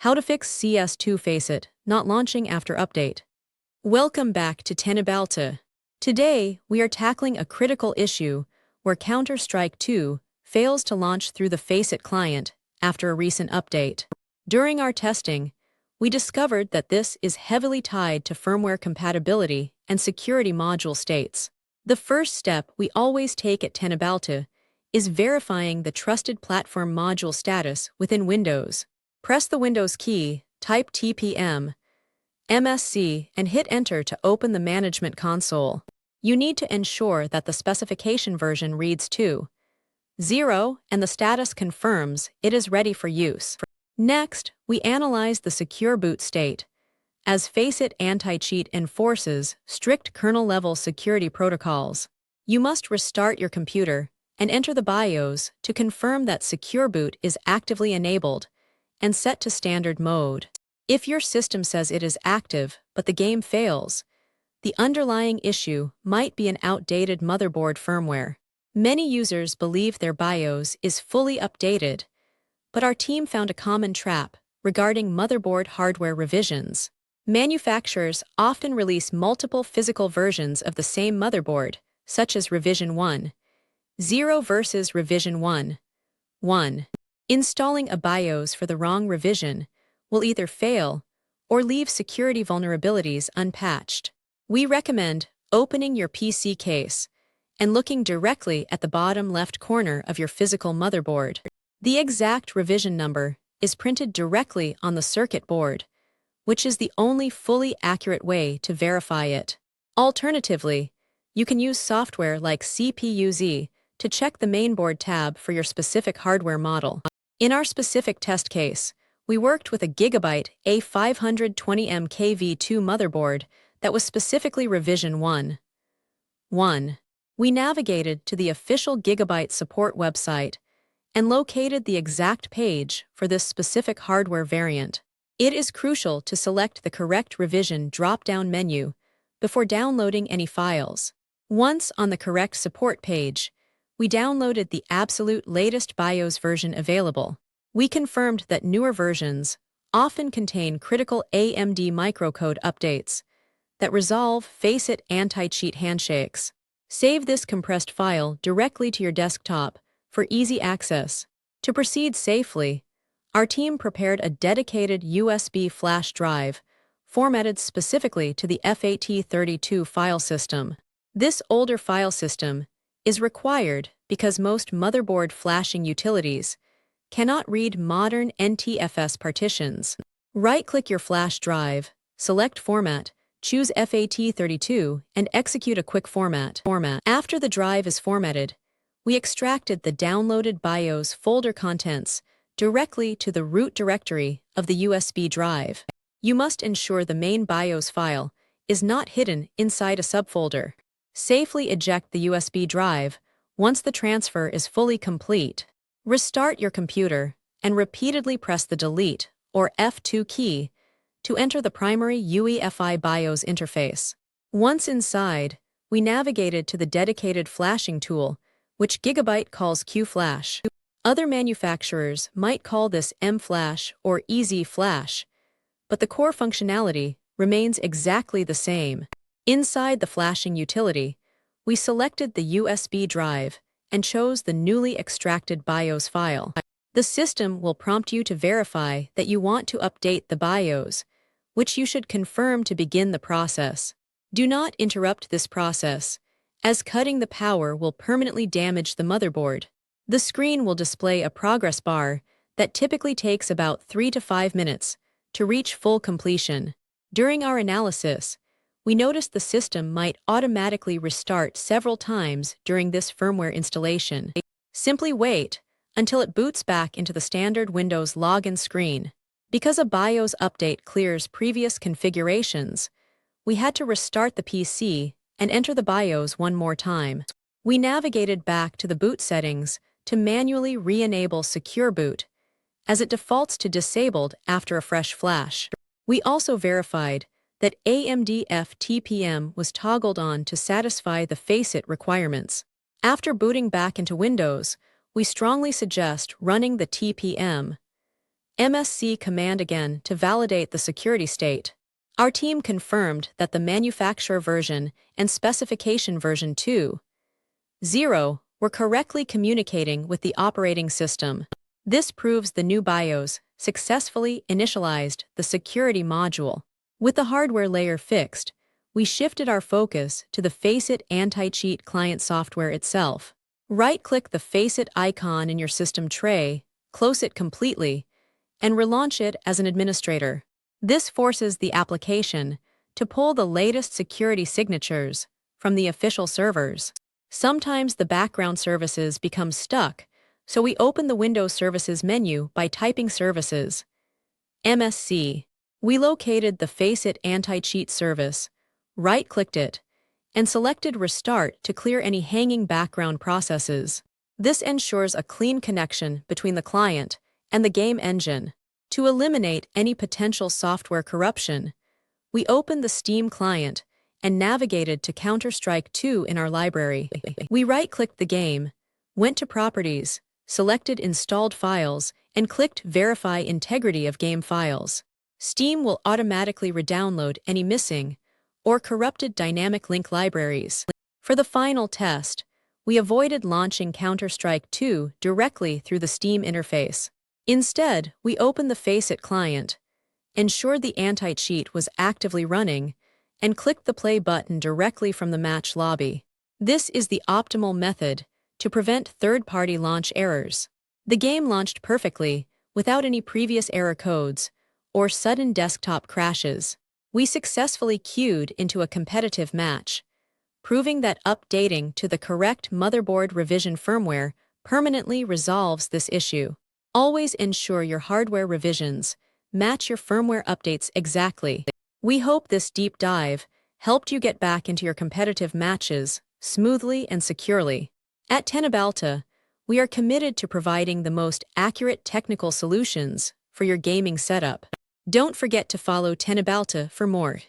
How to fix Cs2 Faceit, not launching after update. Welcome back to Teknobalta. Today, we are tackling a critical issue where Counter-Strike 2 fails to launch through the Faceit client after a recent update. During our testing, we discovered that this is heavily tied to firmware compatibility and security module states. The first step we always take at Teknobalta is verifying the trusted platform module status within Windows. Press the Windows key, type TPM, MSc, and hit Enter to open the management console. You need to ensure that the specification version reads 2.0 and the status confirms it is ready for use. Next, we analyze the Secure Boot state, as Faceit anti-cheat enforces strict kernel-level security protocols. You must restart your computer and enter the BIOS to confirm that Secure Boot is actively enabled and set to standard mode. If your system says it is active but the game fails, the underlying issue might be an outdated motherboard firmware. Many users believe their BIOS is fully updated, but our team found a common trap regarding motherboard hardware revisions. Manufacturers often release multiple physical versions of the same motherboard, such as Revision 1.0 versus Revision 1.1. Installing a BIOS for the wrong revision will either fail or leave security vulnerabilities unpatched. We recommend opening your PC case and looking directly at the bottom left corner of your physical motherboard. The exact revision number is printed directly on the circuit board, which is the only fully accurate way to verify it. Alternatively, you can use software like CPU-Z to check the mainboard tab for your specific hardware model. In our specific test case, we worked with a Gigabyte A520M KV2 motherboard that was specifically Revision 1.1. We navigated to the official Gigabyte support website and located the exact page for this specific hardware variant. It is crucial to select the correct revision drop-down menu before downloading any files. Once on the correct support page, we downloaded the absolute latest BIOS version available. We confirmed that newer versions often contain critical AMD microcode updates that resolve Faceit anti-cheat handshakes. Save this compressed file directly to your desktop for easy access. To proceed safely, our team prepared a dedicated USB flash drive formatted specifically to the FAT32 file system. This older file system is required because most motherboard flashing utilities cannot read modern NTFS partitions. Right-click your flash drive, select Format, choose FAT32, and execute a quick format. After the drive is formatted, we extracted the downloaded BIOS folder contents directly to the root directory of the USB drive. You must ensure the main BIOS file is not hidden inside a subfolder. Safely eject the USB drive once the transfer is fully complete. Restart your computer and repeatedly press the Delete or F2 key to enter the primary UEFI BIOS interface. Once inside, we navigated to the dedicated flashing tool, which Gigabyte calls QFlash. Other manufacturers might call this mFlash or Easy Flash, but the core functionality remains exactly the same. Inside the flashing utility, we selected the USB drive and chose the newly extracted BIOS file. The system will prompt you to verify that you want to update the BIOS, which you should confirm to begin the process. Do not interrupt this process, as cutting the power will permanently damage the motherboard. The screen will display a progress bar that typically takes about 3 to 5 minutes to reach full completion. During our analysis, we noticed the system might automatically restart several times during this firmware installation. Simply wait until it boots back into the standard Windows login screen. Because a BIOS update clears previous configurations, we had to restart the PC and enter the BIOS one more time. We navigated back to the boot settings to manually re-enable Secure Boot, as it defaults to disabled after a fresh flash. We also verified that AMD fTPM was toggled on to satisfy the Faceit requirements. After booting back into Windows, we strongly suggest running the TPM MSc command again to validate the security state. Our team confirmed that the manufacturer version and specification version 2.0 were correctly communicating with the operating system. This proves the new BIOS successfully initialized the security module. With the hardware layer fixed, we shifted our focus to the Faceit anti-cheat client software itself. Right-click the Faceit icon in your system tray, close it completely, and relaunch it as an administrator. This forces the application to pull the latest security signatures from the official servers. Sometimes the background services become stuck, so we open the Windows Services menu by typing Services. MSc. We located the Faceit anti-cheat service, right-clicked it, and selected Restart to clear any hanging background processes. This ensures a clean connection between the client and the game engine. To eliminate any potential software corruption, we opened the Steam client and navigated to Counter-Strike 2 in our library. We right-clicked the game, went to Properties, selected Installed Files, and clicked Verify Integrity of Game Files. Steam will automatically redownload any missing or corrupted dynamic link libraries. For the final test, we avoided launching Counter-Strike 2 directly through the Steam interface. Instead, we opened the Faceit client, ensured the anti-cheat was actively running, and clicked the play button directly from the match lobby. This is the optimal method to prevent third-party launch errors. The game launched perfectly, without any previous error codes or sudden desktop crashes. We successfully queued into a competitive match, proving that updating to the correct motherboard revision firmware permanently resolves this issue. Always ensure your hardware revisions match your firmware updates exactly. We hope this deep dive helped you get back into your competitive matches smoothly and securely. At Teknobalta, we are committed to providing the most accurate technical solutions for your gaming setup. Don't forget to follow Teknobalta for more.